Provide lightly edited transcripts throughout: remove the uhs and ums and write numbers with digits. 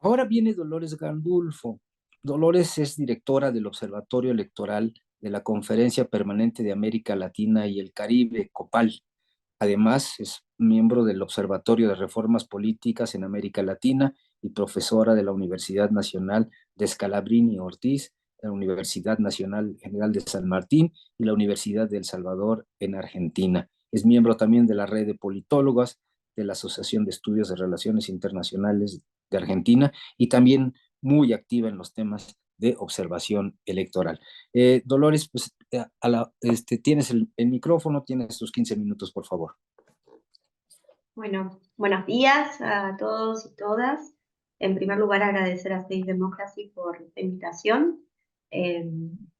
Ahora viene Dolores Gandulfo. Dolores es directora del Observatorio Electoral de la Conferencia Permanente de América Latina y el Caribe, COPAL. Además, es miembro del Observatorio de Reformas Políticas en América Latina y profesora de la Universidad Nacional de Scalabrini Ortiz, la Universidad Nacional General de San Martín y la Universidad de El Salvador en Argentina. Es miembro también de la Red de Politólogas de la Asociación de Estudios de Relaciones Internacionales de Argentina y también muy activa en los temas de observación electoral. Dolores, pues tienes el micrófono, tienes tus 15 minutos, por favor. Bueno, buenos días a todos y todas. En primer lugar, agradecer a Safe Democracy por la invitación. Eh,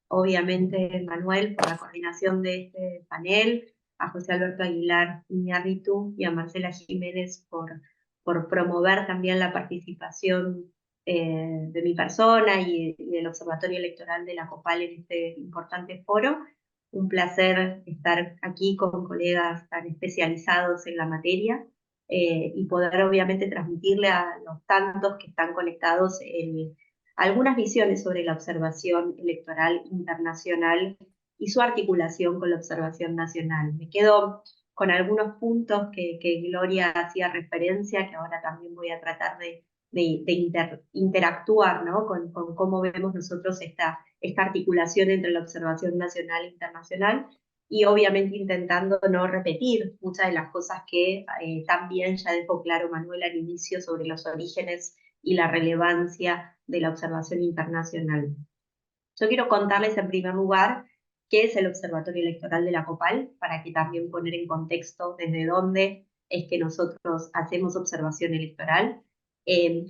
Obviamente, Manuel, por la coordinación de este panel, a José Alberto Aguilar Iñárritu y a Marcela Jiménez por promover también la participación de mi persona y del Observatorio Electoral de la COPAL en este importante foro. Un placer estar aquí con colegas tan especializados en la materia y poder obviamente transmitirle a los tantos que están conectados algunas visiones sobre la observación electoral internacional y su articulación con la observación nacional. Me quedo con algunos puntos que Gloria hacía referencia, que ahora también voy a tratar de interactuar, ¿no? con cómo vemos nosotros esta articulación entre la observación nacional e internacional, y obviamente intentando no repetir muchas de las cosas que también ya dejó claro Manuel al inicio sobre los orígenes y la relevancia de la observación internacional. Yo quiero contarles en primer lugar qué es el Observatorio Electoral de la COPAL, para que también poner en contexto desde dónde es que nosotros hacemos observación electoral.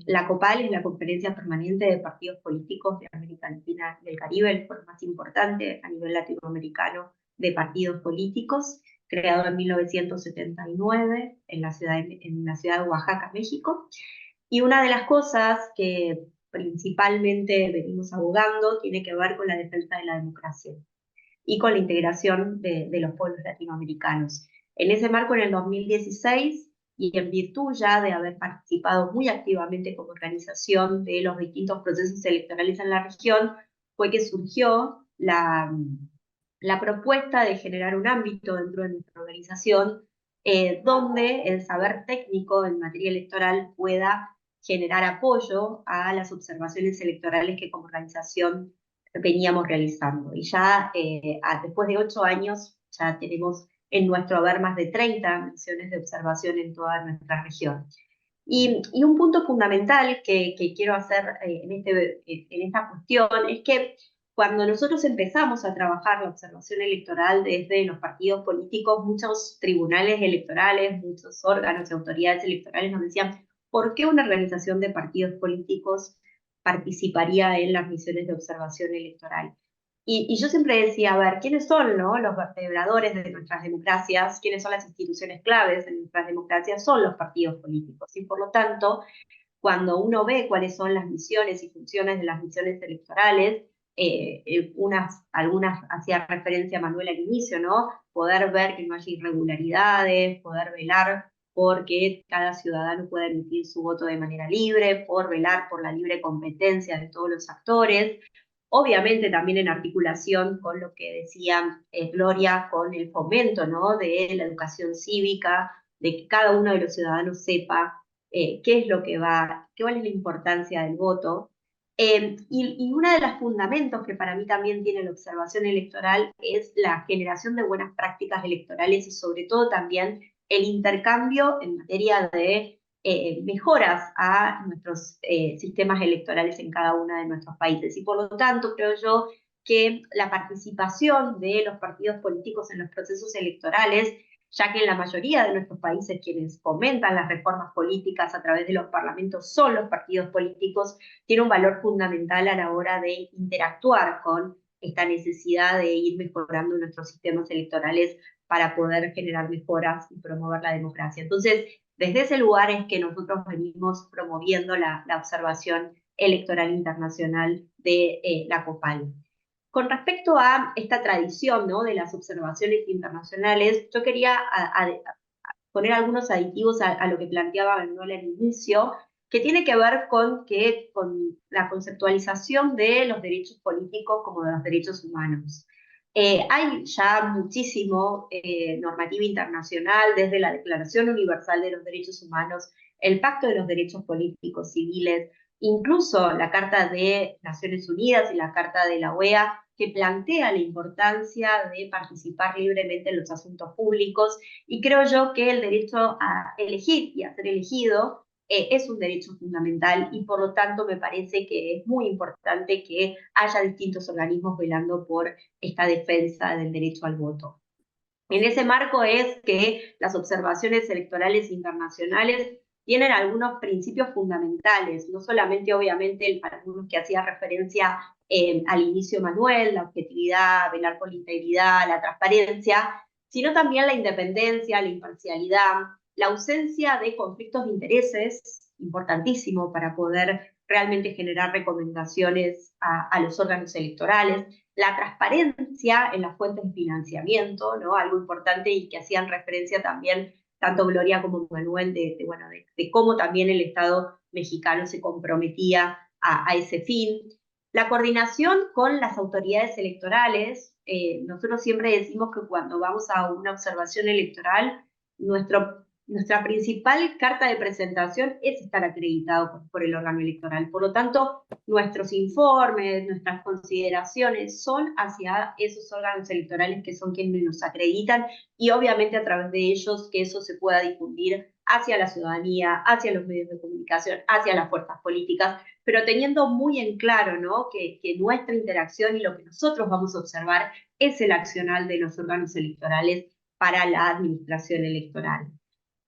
La COPAL es la Conferencia Permanente de Partidos Políticos de América Latina y el Caribe, el foro más importante a nivel latinoamericano de partidos políticos, creado en 1979 en en la ciudad de Oaxaca, México. Y una de las cosas que principalmente venimos abogando tiene que ver con la defensa de la democracia y con la integración de los pueblos latinoamericanos. En ese marco, en el 2016, y en virtud ya de haber participado muy activamente como organización de los distintos procesos electorales en la región, fue que surgió la propuesta de generar un ámbito dentro de nuestra organización donde el saber técnico en materia electoral pueda generar apoyo a las observaciones electorales que como organización veníamos realizando. Y ya después de 8 años ya tenemos en nuestro haber más de 30 misiones de observación en toda nuestra región. Y un punto fundamental que quiero hacer en esta cuestión es que cuando nosotros empezamos a trabajar la observación electoral desde los partidos políticos, muchos tribunales electorales, muchos órganos y autoridades electorales nos decían, ¿por qué una organización de partidos políticos participaría en las misiones de observación electoral? Y yo siempre decía, a ver, ¿quiénes son, no, los vertebradores de nuestras democracias? ¿Quiénes son las instituciones claves en nuestras democracias? Son los partidos políticos. Y por lo tanto, cuando uno ve cuáles son las misiones y funciones de las misiones electorales, algunas hacía referencia a Manuel al inicio, ¿no? Poder ver que no haya irregularidades, poder velar porque cada ciudadano pueda emitir su voto de manera libre, por velar por la libre competencia de todos los actores, obviamente también en articulación con lo que decía Gloria, con el fomento, ¿no? de la educación cívica, de que cada uno de los ciudadanos sepa qué es lo que va, cuál es la importancia del voto. Y uno de los fundamentos que para mí también tiene la observación electoral es la generación de buenas prácticas electorales y sobre todo también el intercambio en materia de mejoras a nuestros sistemas electorales en cada uno de nuestros países. Y por lo tanto, creo yo que la participación de los partidos políticos en los procesos electorales, ya que en la mayoría de nuestros países quienes fomentan las reformas políticas a través de los parlamentos son los partidos políticos, tiene un valor fundamental a la hora de interactuar con esta necesidad de ir mejorando nuestros sistemas electorales para poder generar mejoras y promover la democracia. Entonces, desde ese lugar es que nosotros venimos promoviendo la observación electoral internacional de la COPAL. Con respecto a esta tradición, ¿no? de las observaciones internacionales, yo quería poner algunos aditivos a lo que planteaba Manuel al inicio, que tiene que ver con la conceptualización de los derechos políticos como de los derechos humanos. Hay ya muchísimo normativa internacional, desde la Declaración Universal de los Derechos Humanos, el Pacto de los Derechos Políticos Civiles, incluso la Carta de Naciones Unidas y la Carta de la OEA, que plantea la importancia de participar libremente en los asuntos públicos, y creo yo que el derecho a elegir y a ser elegido es un derecho fundamental, y por lo tanto me parece que es muy importante que haya distintos organismos velando por esta defensa del derecho al voto. En ese marco es que las observaciones electorales internacionales tienen algunos principios fundamentales, no solamente obviamente algunos que hacía referencia al inicio Manuel, la objetividad, velar por la integridad, la transparencia, sino también la independencia, la imparcialidad, la ausencia de conflictos de intereses, importantísimo para poder realmente generar recomendaciones a los órganos electorales, la transparencia en las fuentes de financiamiento, ¿no? Algo importante y que hacían referencia también tanto Gloria como Manuel de cómo también el Estado mexicano se comprometía a ese fin. La coordinación con las autoridades electorales. Nosotros siempre decimos que cuando vamos a una observación electoral, nuestra principal carta de presentación es estar acreditado por el órgano electoral. Por lo tanto, nuestros informes, nuestras consideraciones son hacia esos órganos electorales que son quienes nos acreditan, y obviamente a través de ellos que eso se pueda difundir hacia la ciudadanía, hacia los medios de comunicación, hacia las fuerzas políticas, pero teniendo muy en claro, ¿no?, que nuestra interacción y lo que nosotros vamos a observar es el accionar de los órganos electorales para la administración electoral.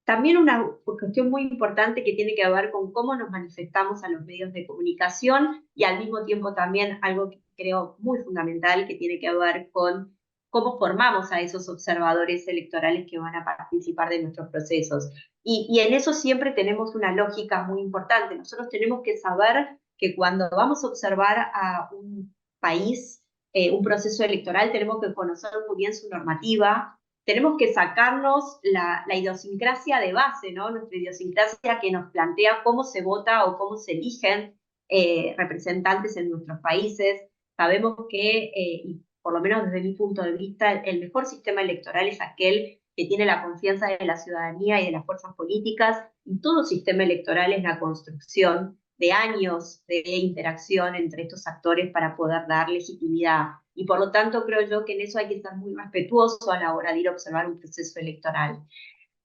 También una cuestión muy importante que tiene que ver con cómo nos manifestamos a los medios de comunicación, y al mismo tiempo también algo que creo muy fundamental que tiene que ver con cómo formamos a esos observadores electorales que van a participar de nuestros procesos. Y en eso siempre tenemos una lógica muy importante. Nosotros tenemos que saber que cuando vamos a observar a un país, un proceso electoral, tenemos que conocer muy bien su normativa, tenemos que sacarnos la idiosincrasia de base, ¿no? Nuestra idiosincrasia que nos plantea cómo se vota o cómo se eligen representantes en nuestros países. Sabemos que, y por lo menos desde mi punto de vista, el mejor sistema electoral es aquel que tiene la confianza de la ciudadanía y de las fuerzas políticas, y todo sistema electoral es la construcción de años de interacción entre estos actores para poder dar legitimidad. Y por lo tanto creo yo que en eso hay que estar muy respetuoso a la hora de ir a observar un proceso electoral.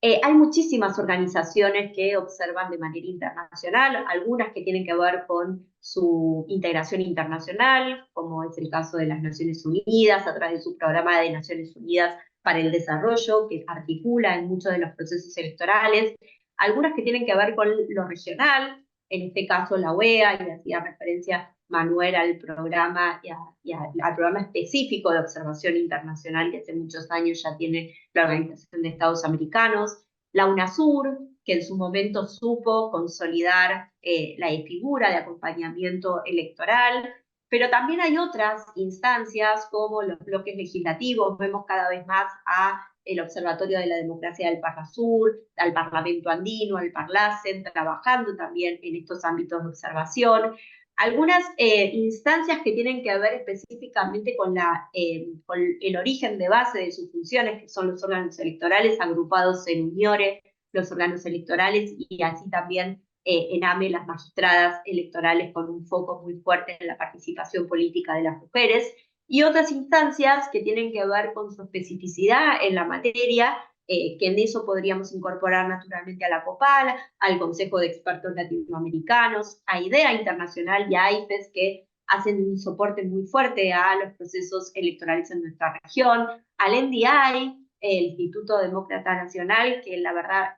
Hay muchísimas organizaciones que observan de manera internacional, algunas que tienen que ver con su integración internacional, como es el caso de las Naciones Unidas, a través de su programa de Naciones Unidas para el Desarrollo, que articula en muchos de los procesos electorales, algunas que tienen que ver con lo regional, en este caso la OEA, y hacía referencia Manuel al programa al programa específico de observación internacional que hace muchos años ya tiene la Organización de Estados Americanos, la UNASUR, que en su momento supo consolidar la figura de acompañamiento electoral, pero también hay otras instancias como los bloques legislativos. Vemos cada vez más a el Observatorio de la Democracia del Parlasur, al Parlamento Andino, al Parlacen, trabajando también en estos ámbitos de observación. Algunas instancias que tienen que ver específicamente con el origen de base de sus funciones, que son los órganos electorales agrupados en UNIORE, los órganos electorales, y así también en AME, las magistradas electorales, con un foco muy fuerte en la participación política de las mujeres, y otras instancias que tienen que ver con su especificidad en la materia, que en eso podríamos incorporar naturalmente a la COPAL, al Consejo de Expertos Latinoamericanos, a IDEA Internacional y a AIFES, que hacen un soporte muy fuerte a los procesos electorales en nuestra región, al NDI, el Instituto Demócrata Nacional, que la verdad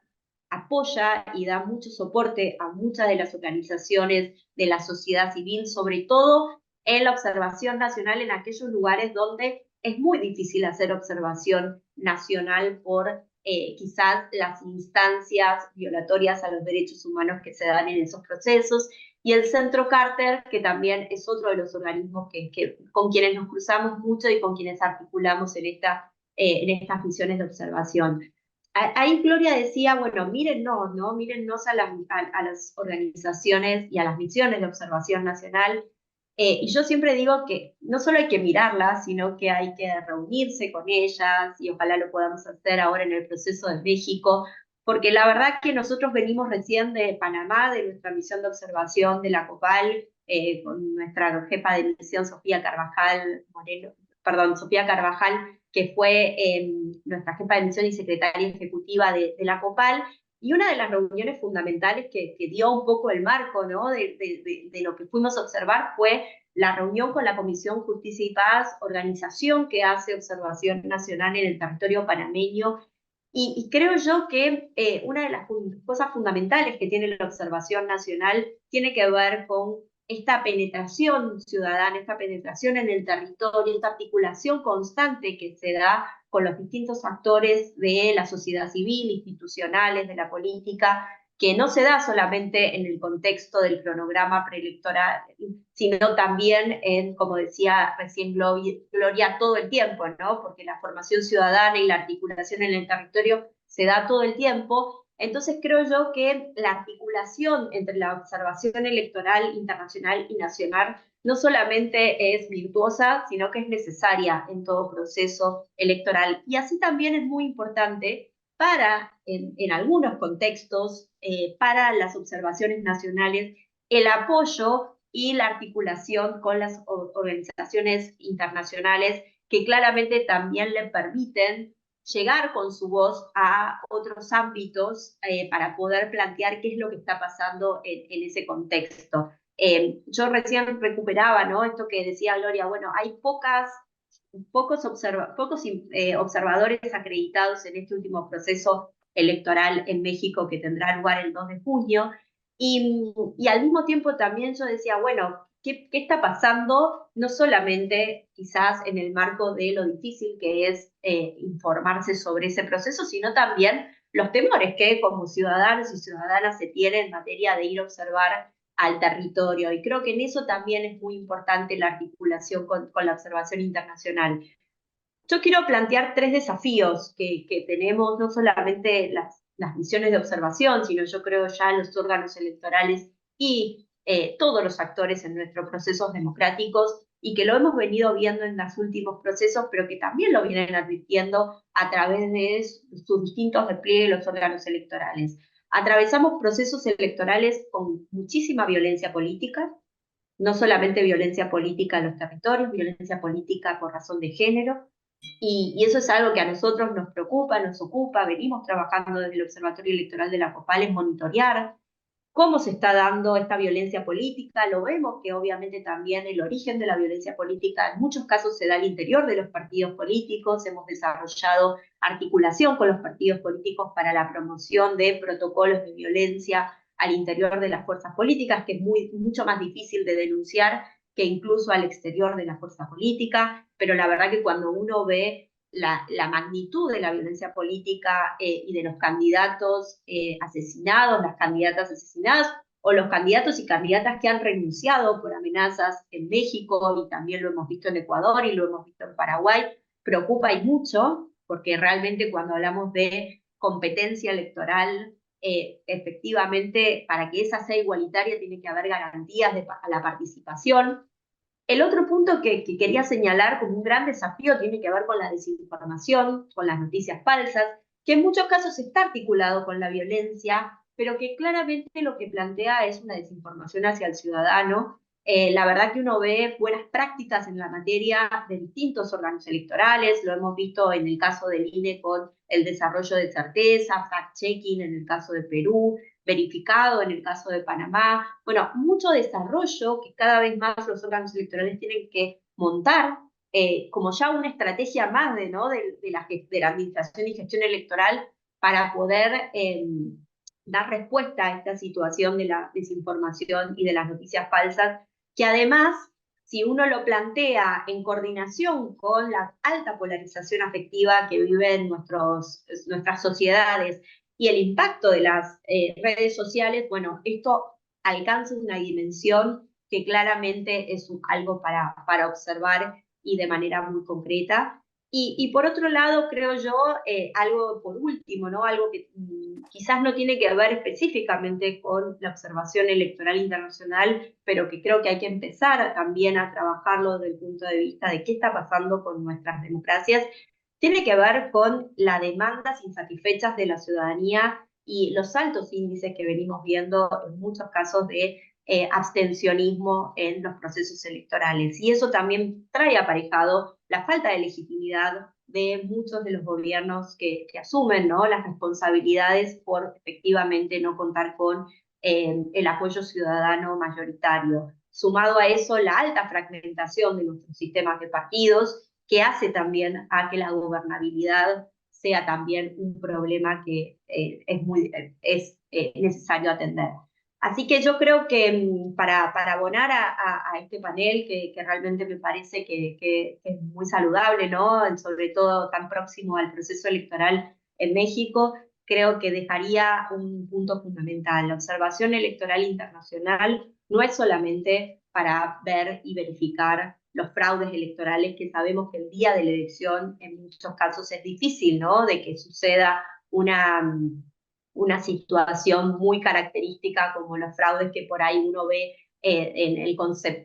apoya y da mucho soporte a muchas de las organizaciones de la sociedad civil, sobre todo en la observación nacional en aquellos lugares donde es muy difícil hacer observación nacional por quizás las instancias violatorias a los derechos humanos que se dan en esos procesos, y el Centro Carter, que también es otro de los organismos con quienes nos cruzamos mucho y con quienes articulamos en estas misiones de observación. ahí Gloria decía, bueno, mírennos, ¿no? Mírennos a las organizaciones y a las misiones de observación nacional. Y yo siempre digo que no solo hay que mirarlas, sino que hay que reunirse con ellas y ojalá lo podamos hacer ahora en el proceso de México, porque la verdad que nosotros venimos recién de Panamá, de nuestra misión de observación de la COPAL, con nuestra jefa de misión Sofía Carvajal Moreno, perdón, Sofía Carvajal, que fue nuestra jefa de misión y secretaria ejecutiva de la COPAL, y una de las reuniones fundamentales que dio un poco el marco, ¿no? de lo que fuimos a observar fue la reunión con la Comisión Justicia y Paz, organización que hace observación nacional en el territorio panameño. Y creo yo que una de las cosas fundamentales que tiene la observación nacional tiene que ver con esta penetración ciudadana, esta penetración en el territorio, esta articulación constante que se da con los distintos actores de la sociedad civil, institucionales, de la política, que no se da solamente en el contexto del cronograma preelectoral, sino también en, como decía recién Gloria, todo el tiempo, ¿no? Porque la formación ciudadana y la articulación en el territorio se da todo el tiempo. Entonces creo yo que la articulación entre la observación electoral internacional y nacional no solamente es virtuosa, sino que es necesaria en todo proceso electoral. Y así también es muy importante para, en algunos contextos, para las observaciones nacionales, el apoyo y la articulación con las organizaciones internacionales que claramente también le permiten llegar con su voz a otros ámbitos para poder plantear qué es lo que está pasando en ese contexto. Yo recién recuperaba, ¿no? Esto que decía Gloria, bueno, hay pocos observadores acreditados en este último proceso electoral en México que tendrá lugar el 2 de junio. Y al mismo tiempo también yo decía, bueno, ¿qué está pasando? No solamente quizás en el marco de lo difícil que es informarse sobre ese proceso, sino también los temores que como ciudadanos y ciudadanas se tienen en materia de ir a observar al territorio. Y creo que en eso también es muy importante la articulación con la observación internacional. Yo quiero plantear tres desafíos que tenemos, no solamente las misiones de observación, sino yo creo ya los órganos electorales y todos los actores en nuestros procesos democráticos, y que lo hemos venido viendo en los últimos procesos, pero que también lo vienen advirtiendo a través de sus distintos despliegues los órganos electorales. Atravesamos procesos electorales con muchísima violencia política, no solamente violencia política en los territorios, violencia política por razón de género, y eso es algo que a nosotros nos preocupa, nos ocupa, venimos trabajando desde el Observatorio Electoral de la COPAL en monitorear cómo se está dando esta violencia política. Lo vemos que obviamente también el origen de la violencia política en muchos casos se da al interior de los partidos políticos. Hemos desarrollado articulación con los partidos políticos para la promoción de protocolos de violencia al interior de las fuerzas políticas, que es mucho más difícil de denunciar que incluso al exterior de la fuerza política, pero la verdad que cuando uno ve la magnitud de la violencia política y de los candidatos asesinados, las candidatas asesinadas, o los candidatos y candidatas que han renunciado por amenazas en México, y también lo hemos visto en Ecuador y lo hemos visto en Paraguay, preocupa y mucho, porque realmente cuando hablamos de competencia electoral, efectivamente, para que esa sea igualitaria tiene que haber garantías a la participación. El otro punto que quería señalar como un gran desafío tiene que ver con la desinformación, con las noticias falsas, que en muchos casos está articulado con la violencia, pero que claramente lo que plantea es una desinformación hacia el ciudadano. La verdad que uno ve buenas prácticas en la materia de distintos órganos electorales, lo hemos visto en el caso del INE con el desarrollo de certeza, fact-checking en el caso de Perú, verificado en el caso de Panamá. Bueno, mucho desarrollo que cada vez más los órganos electorales tienen que montar como ya una estrategia más ¿no? de la administración y gestión electoral para poder dar respuesta a esta situación de la desinformación y de las noticias falsas, que además, si uno lo plantea en coordinación con la alta polarización afectiva que viven nuestras sociedades y el impacto de las redes sociales, bueno, esto alcanza una dimensión que claramente es algo para observar y de manera muy concreta. Y por otro lado, creo yo, algo por último, ¿no? Algo que quizás no tiene que ver específicamente con la observación electoral internacional, pero que creo que hay que empezar también a trabajarlo desde el punto de vista de qué está pasando con nuestras democracias, tiene que ver con las demandas insatisfechas de la ciudadanía y los altos índices que venimos viendo en muchos casos de abstencionismo en los procesos electorales. Y eso también trae aparejado la falta de legitimidad de muchos de los gobiernos que asumen, ¿no?, las responsabilidades por efectivamente no contar con el apoyo ciudadano mayoritario. Sumado a eso, la alta fragmentación de nuestros sistemas de partidos, que hace también a que la gobernabilidad sea también un problema que es necesario atender. Así que yo creo que para abonar a este panel, que realmente me parece que es muy saludable, ¿no? Sobre todo tan próximo al proceso electoral en México, creo que dejaría un punto fundamental. La observación electoral internacional no es solamente para ver y verificar los fraudes electorales, que sabemos que el día de la elección en muchos casos es difícil, ¿no?, de que suceda una situación muy característica como los fraudes que por ahí uno ve en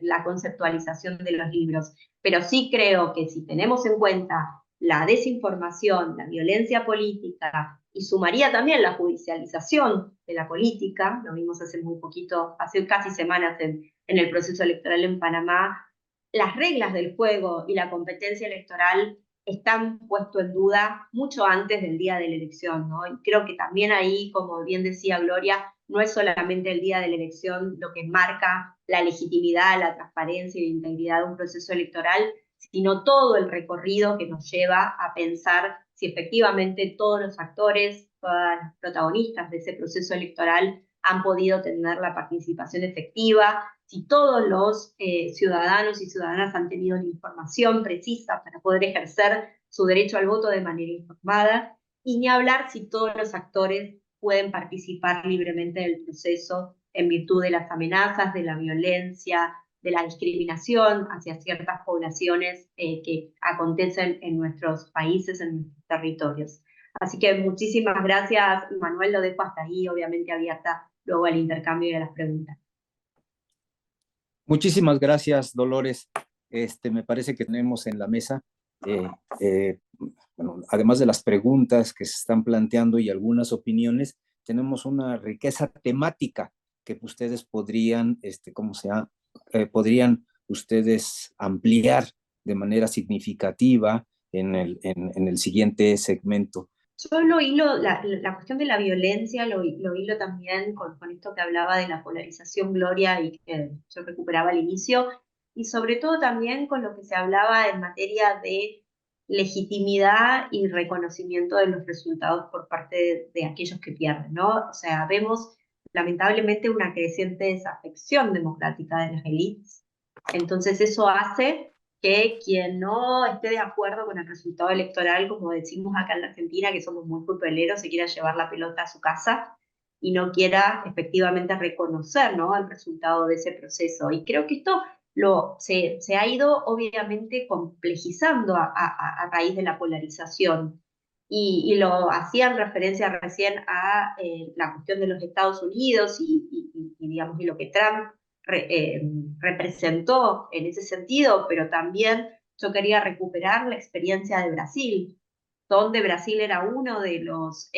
la conceptualización de los libros. Pero sí creo que si tenemos en cuenta la desinformación, la violencia política, y sumaría también la judicialización de la política, lo vimos hace muy poquito, hace casi semanas en el proceso electoral en Panamá, las reglas del juego y la competencia electoral están puestos en duda mucho antes del día de la elección, ¿no? Y creo que también ahí, como bien decía Gloria, no es solamente el día de la elección lo que marca la legitimidad, la transparencia y la integridad de un proceso electoral, sino todo el recorrido que nos lleva a pensar si efectivamente todos los actores, todas las protagonistas de ese proceso electoral han podido tener la participación efectiva, si todos los ciudadanos y ciudadanas han tenido la información precisa para poder ejercer su derecho al voto de manera informada, y ni hablar si todos los actores pueden participar libremente del proceso en virtud de las amenazas, de la violencia, de la discriminación hacia ciertas poblaciones que acontecen en nuestros países, en nuestros territorios. Así que muchísimas gracias, Manuel, lo dejo hasta ahí, obviamente abierta luego al intercambio y a las preguntas. Muchísimas gracias, Dolores. Me parece que tenemos en la mesa, eh, eh, bueno, además de las preguntas que se están planteando y algunas opiniones, tenemos una riqueza temática que ustedes podrían, podrían ustedes ampliar de manera significativa en el siguiente segmento. Yo lo hilo, la cuestión de la violencia, lo hilo también con esto que hablaba de la polarización, Gloria, y que yo recuperaba al inicio, y sobre todo también con lo que se hablaba en materia de legitimidad y reconocimiento de los resultados por parte de aquellos que pierden, ¿no? O sea, vemos lamentablemente una creciente desafección democrática de las élites. Entonces eso hace que quien no esté de acuerdo con el resultado electoral, como decimos acá en la Argentina, que somos muy futboleros, se quiera llevar la pelota a su casa y no quiera efectivamente reconocer, ¿no?, el resultado de ese proceso. Y creo que esto se ha ido obviamente complejizando a raíz de la polarización. Y lo hacían referencia recién a la cuestión de los Estados Unidos digamos, y lo que Trump representó en ese sentido, pero también yo quería recuperar la experiencia de Brasil, donde Brasil era uno de los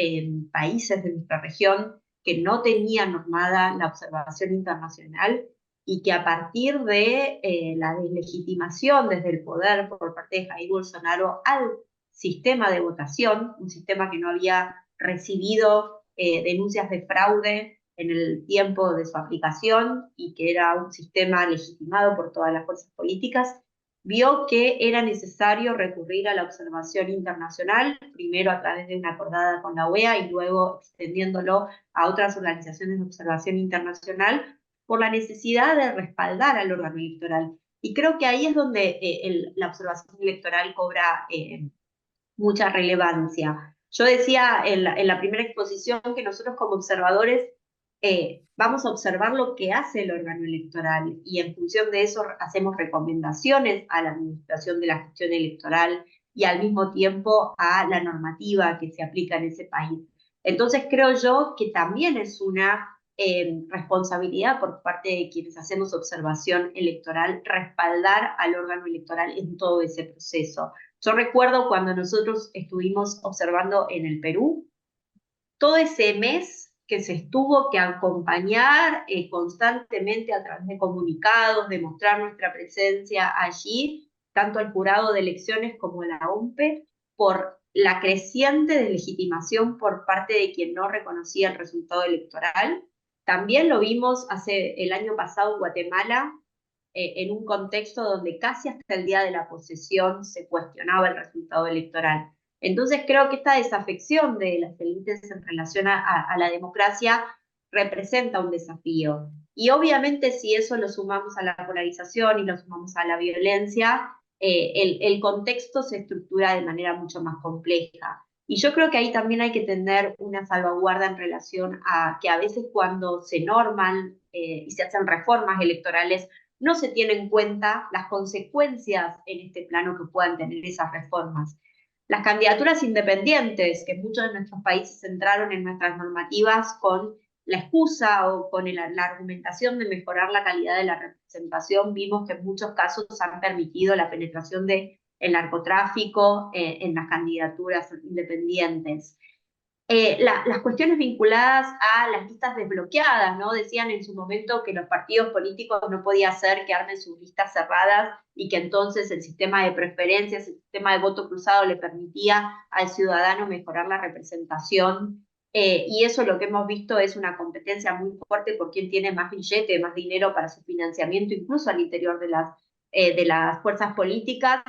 países de nuestra región que no tenía normada la observación internacional y que a partir de la deslegitimación desde el poder por parte de Jair Bolsonaro al sistema de votación, un sistema que no había recibido denuncias de fraude en el tiempo de su aplicación y que era un sistema legitimado por todas las fuerzas políticas, vio que era necesario recurrir a la observación internacional, primero a través de una acordada con la OEA y luego extendiéndolo a otras organizaciones de observación internacional, por la necesidad de respaldar al órgano electoral. Y creo que ahí es donde la observación electoral cobra mucha relevancia. Yo decía en la primera exposición que nosotros como observadores vamos a observar lo que hace el órgano electoral y en función de eso hacemos recomendaciones a la administración de la gestión electoral y al mismo tiempo a la normativa que se aplica en ese país. Entonces creo yo que también es una responsabilidad por parte de quienes hacemos observación electoral respaldar al órgano electoral en todo ese proceso. Yo recuerdo cuando nosotros estuvimos observando en el Perú, todo ese mes que se estuvo que acompañar constantemente a través de comunicados, de mostrar nuestra presencia allí, tanto el jurado de elecciones como la OMPE, por la creciente deslegitimación por parte de quien no reconocía el resultado electoral. También lo vimos el año pasado en Guatemala, en un contexto donde casi hasta el día de la posesión se cuestionaba el resultado electoral. Entonces creo que esta desafección de las élites en relación a la democracia representa un desafío. Y obviamente si eso lo sumamos a la polarización y lo sumamos a la violencia, el contexto se estructura de manera mucho más compleja. Y yo creo que ahí también hay que tener una salvaguarda en relación a que a veces cuando se norman y se hacen reformas electorales, no se tienen en cuenta las consecuencias en este plano que puedan tener esas reformas. Las candidaturas independientes, que muchos de nuestros países entraron en nuestras normativas con la excusa o con la argumentación de mejorar la calidad de la representación, vimos que en muchos casos han permitido la penetración del narcotráfico en las candidaturas independientes. Las cuestiones vinculadas a las listas desbloqueadas, ¿no? Decían en su momento que los partidos políticos no podía ser que armen sus listas cerradas y que entonces el sistema de preferencias, el sistema de voto cruzado le permitía al ciudadano mejorar la representación. Y eso lo que hemos visto es una competencia muy fuerte por quién tiene más billete, más dinero para su financiamiento, incluso al interior de las fuerzas políticas.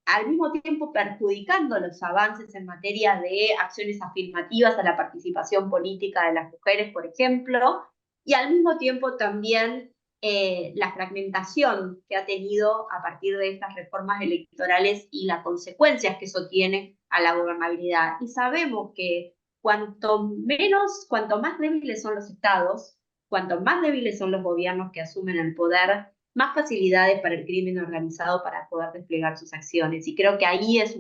Al mismo tiempo perjudicando los avances en materia de acciones afirmativas a la participación política de las mujeres, por ejemplo, y al mismo tiempo también la fragmentación que ha tenido a partir de estas reformas electorales y las consecuencias que eso tiene a la gobernabilidad. Y sabemos que cuanto más débiles son los estados, cuanto más débiles son los gobiernos que asumen el poder, más facilidades para el crimen organizado para poder desplegar sus acciones. Y creo que ahí es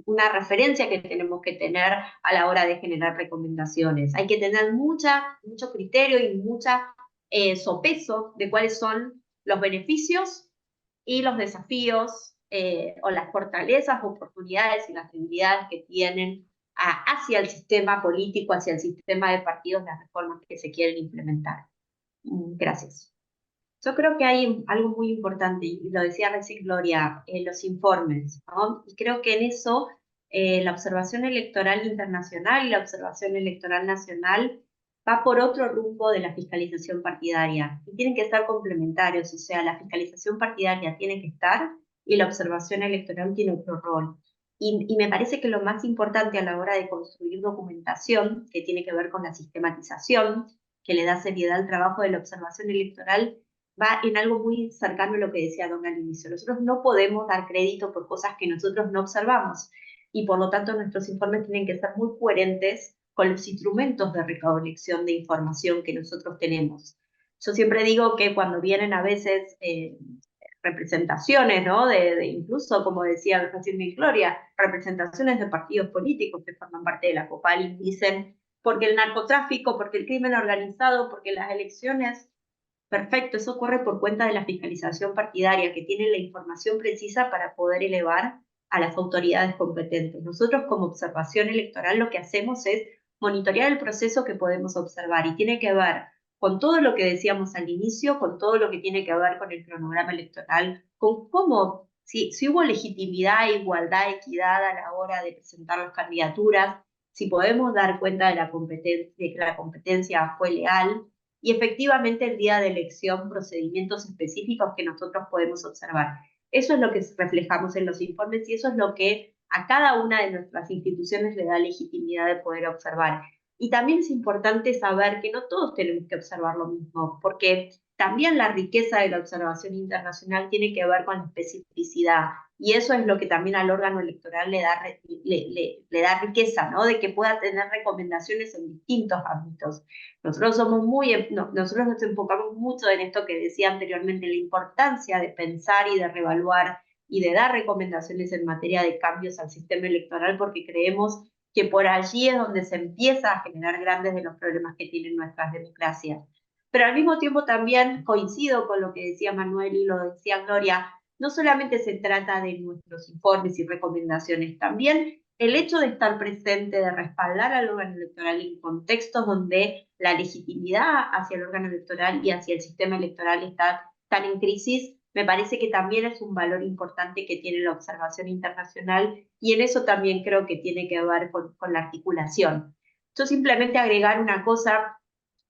una referencia que tenemos que tener a la hora de generar recomendaciones. Hay que tener mucho criterio y mucha sopeso de cuáles son los beneficios y los desafíos o las fortalezas, oportunidades y las debilidades que tienen hacia el sistema político, hacia el sistema de partidos, las reformas que se quieren implementar. Gracias. Yo creo que hay algo muy importante, y lo decía recién Gloria, los informes, ¿no? Y creo que en eso la observación electoral internacional y la observación electoral nacional va por otro rumbo de la fiscalización partidaria. Y tienen que estar complementarios, o sea, la fiscalización partidaria tiene que estar y la observación electoral tiene otro rol. Y me parece que lo más importante a la hora de construir documentación, que tiene que ver con la sistematización, que le da seriedad al trabajo de la observación electoral, va en algo muy cercano a lo que decía Don al inicio. Nosotros no podemos dar crédito por cosas que nosotros no observamos y por lo tanto nuestros informes tienen que ser muy coherentes con los instrumentos de recolección de información que nosotros tenemos. Yo siempre digo que cuando vienen a veces representaciones, ¿no? Incluso, como decía recién Gloria, representaciones de partidos políticos que forman parte de la COPAL y dicen, porque el narcotráfico, porque el crimen organizado, porque las elecciones. Perfecto, eso ocurre por cuenta de la fiscalización partidaria, que tiene la información precisa para poder elevar a las autoridades competentes. Nosotros como observación electoral lo que hacemos es monitorear el proceso que podemos observar y tiene que ver con todo lo que decíamos al inicio, con todo lo que tiene que ver con el cronograma electoral, con cómo, si hubo legitimidad, igualdad, equidad a la hora de presentar las candidaturas, si podemos dar cuenta de que la competencia fue leal, y efectivamente el día de elección procedimientos específicos que nosotros podemos observar. Eso es lo que reflejamos en los informes y eso es lo que a cada una de nuestras instituciones le da legitimidad de poder observar. Y también es importante saber que no todos tenemos que observar lo mismo, porque también la riqueza de la observación internacional tiene que ver con la especificidad. Y eso es lo que también al órgano electoral le da riqueza, ¿no? De que pueda tener recomendaciones en distintos ámbitos. Nosotros nos enfocamos mucho en esto que decía anteriormente, la importancia de pensar y de reevaluar y de dar recomendaciones en materia de cambios al sistema electoral, porque creemos que por allí es donde se empieza a generar grandes de los problemas que tienen nuestras democracias. Pero al mismo tiempo también coincido con lo que decía Manuel y lo decía Gloria, no solamente se trata de nuestros informes y recomendaciones, también el hecho de estar presente, de respaldar al órgano electoral en contextos donde la legitimidad hacia el órgano electoral y hacia el sistema electoral está tan en crisis, me parece que también es un valor importante que tiene la observación internacional y en eso también creo que tiene que ver con la articulación. Yo simplemente agregar una cosa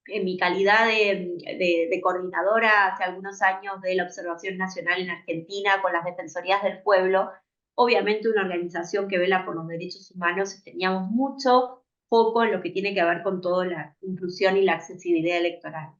en mi calidad de coordinadora hace algunos años de la Observación Nacional en Argentina con las Defensorías del Pueblo, obviamente una organización que vela por los derechos humanos, teníamos mucho foco en lo que tiene que ver con toda la inclusión y la accesibilidad electoral.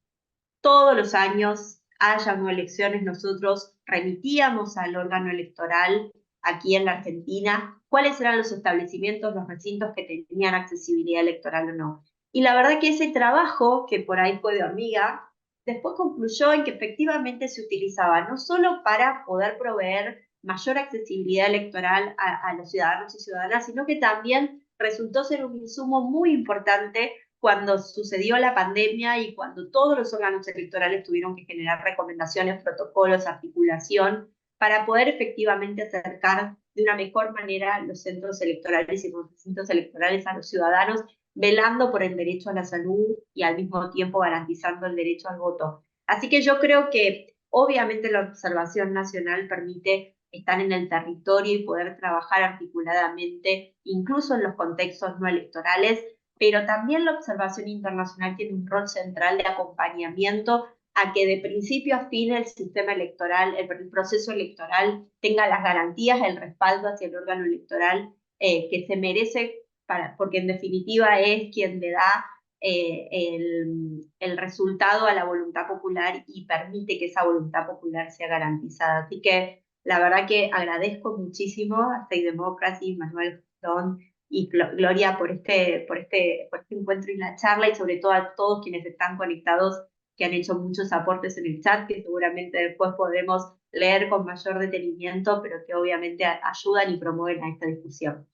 Todos los años, haya o no elecciones, nosotros remitíamos al órgano electoral aquí en la Argentina cuáles eran los establecimientos, los recintos que tenían accesibilidad electoral o no. Y la verdad que ese trabajo, que por ahí fue de hormiga, después concluyó en que efectivamente se utilizaba no solo para poder proveer mayor accesibilidad electoral a los ciudadanos y ciudadanas, sino que también resultó ser un insumo muy importante cuando sucedió la pandemia y cuando todos los órganos electorales tuvieron que generar recomendaciones, protocolos, articulación, para poder efectivamente acercar de una mejor manera los centros electorales y los recintos electorales a los ciudadanos, velando por el derecho a la salud y al mismo tiempo garantizando el derecho al voto. Así que yo creo que obviamente la observación nacional permite estar en el territorio y poder trabajar articuladamente, incluso en los contextos no electorales, pero también la observación internacional tiene un rol central de acompañamiento a que de principio a fin el sistema electoral, el proceso electoral tenga las garantías, el respaldo hacia el órgano electoral que se merece, porque en definitiva es quien le da el resultado a la voluntad popular y permite que esa voluntad popular sea garantizada. Así que la verdad que agradezco muchísimo a Stay Democracy, Manuel Jordón y Gloria por este encuentro y la charla, y sobre todo a todos quienes están conectados, que han hecho muchos aportes en el chat, que seguramente después podremos leer con mayor detenimiento, pero que obviamente ayudan y promueven a esta discusión.